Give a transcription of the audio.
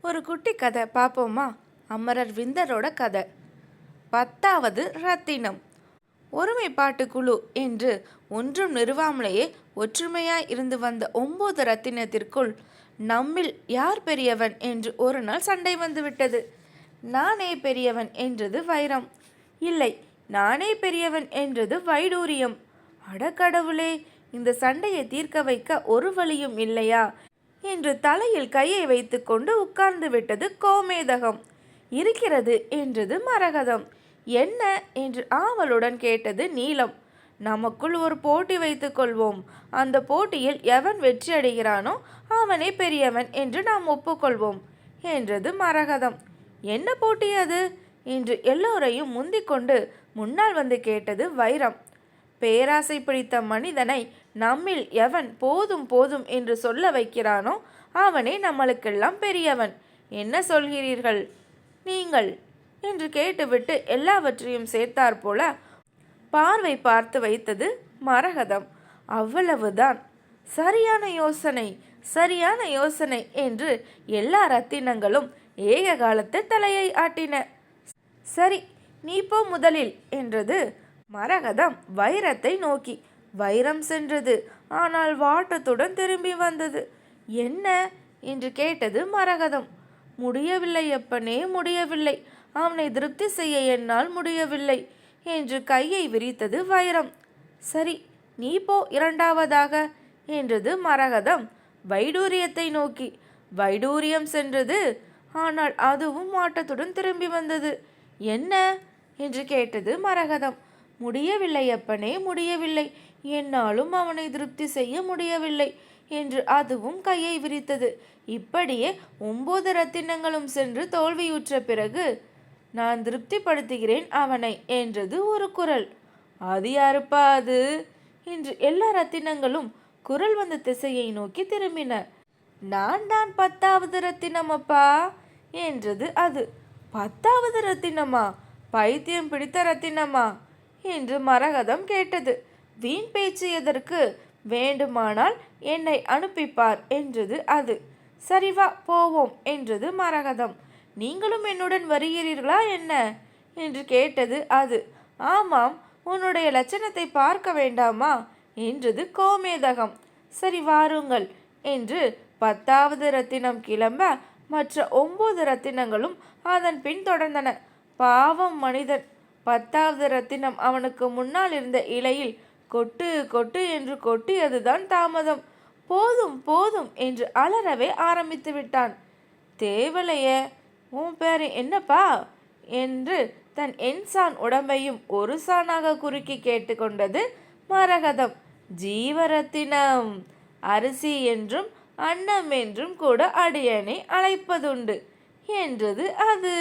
ஒரு குட்டி கதை பார்ப்போமா? அமரர் விந்தரோட கதை. 10வது ரத்தினம். ஒருமைப்பாட்டு குழு என்று ஒன்றும் நிறுவாமலேயே ஒற்றுமையாய் இருந்து வந்த 9 ரத்தினத்திற்குள் நம்மில் யார் பெரியவன் என்று ஒரு நாள் சண்டை வந்துவிட்டது. நானே பெரியவன் என்றது வைரம். இல்லை, நானே பெரியவன் என்றது வைடூரியம். அடக்கடவுளே, இந்த சண்டையை தீர்க்க வைக்க ஒரு வழியும் இல்லையா என்று தலையில் கையை வைத்து கொண்டு உட்கார்ந்து விட்டது கோமேதகம். இருக்கிறது என்றது மரகதம். என்ன என்று ஆவலுடன் கேட்டது நீலம். நமக்குள் ஒரு போட்டி வைத்து கொள்வோம். அந்த போட்டியில் எவன் வெற்றி அடைகிறானோ அவனே பெரியவன் என்று நாம் ஒப்புக்கொள்வோம் என்றது மரகதம். என்ன போட்டி அது என்று எல்லோரையும் முந்திக்கொண்டு முன்னால் வந்து கேட்டது வைரம். பேராசை பிடித்த மனிதனை நம்மில் எவன் போதும் போதும் என்று சொல்ல வைக்கிறானோ அவனே நம்மளுக்கெல்லாம் பெரியவன். என்ன சொல்கிறீர்கள் நீங்கள் என்று கேட்டுவிட்டு எல்லாவற்றையும் சேர்த்தாற் போல பார்வை பார்த்து வைத்தது மரகதம். அவ்வளவுதான். சரியான யோசனை, சரியான யோசனை என்று எல்லா ரத்தினங்களும் ஏக காலத்தில் தலையை ஆட்டின. சரி, நீ போ முதலில் என்றது மரகதம் வைரத்தை நோக்கி. வைரம் சென்றது. ஆனால் வாட்டத்துடன் திரும்பி வந்தது. என்ன என்று கேட்டது மரகதம். முடியவில்லை அப்பனே, முடியவில்லை. அவனை திருப்தி செய்ய என்னால் முடியவில்லை என்று கையை விரித்தது வைரம். சரி, நீ போ இரண்டாவதாக என்றது மரகதம் வைடூரியத்தை நோக்கி. வைடூரியம் சென்றது. ஆனால் அதுவும் வாட்டத்துடன் திரும்பி வந்தது. என்ன என்று கேட்டது மரகதம். முடியவில்லை அப்பனே, முடியவில்லை. என்னாலும் அவனை திருப்தி செய்ய முடியவில்லை என்று அதுவும் கையை விரித்தது. இப்படியே 9 ரத்தினங்களும் சென்று தோல்வியுற்ற பிறகு நான் திருப்திப்படுத்துகிறேன் அவனை என்றது ஒரு குரல். அது யாருப்பா அது என்று எல்லா ரத்தினங்களும் குரல் வந்த திசையை நோக்கி திரும்பின. நான் தான் 10வது ரத்தினம் அப்பா என்றது அது. 10வது ரத்தினமா? பைத்தியம் பிடித்த ரத்தினமா என்று மரகதம் கேட்டது. வீண் பேச்சு எதற்கு? வேண்டுமானால் என்னை அனுப்பிப்பார் என்றது அது. சரி வா போவோம் என்றது மரகதம். நீங்களும் என்னுடன் வருகிறீர்களா என்ன என்று கேட்டது அது. ஆமாம், உன்னுடைய லட்சணத்தை பார்க்க வேண்டாமா என்றது கோமேதகம். சரி வாருங்கள் என்று 10வது ரத்தினம் கிளம்ப மற்ற 9 ரத்தினங்களும் அதன் பின் தொடர்ந்தன. பாவம் மனிதன். 10வது ரத்தினம் அவனுக்கு முன்னால் இருந்த இலையில் கொட்டு கொட்டு என்று கொட்டியதுதான் தாமதம். போதும் போதும் என்று அலறவே ஆரம்பித்து விட்டான். தேவலையே, உன் பேரு என்னப்பா என்று தன் எண்சான் உடம்பையும் ஒரு சானாக குறுக்கி கேட்டுக்கொண்டது மரகதம். ஜீவரத்தினம். அரிசி என்றும் அன்னம் என்றும் கூட அடியனை அழைப்பதுண்டு என்றது அது.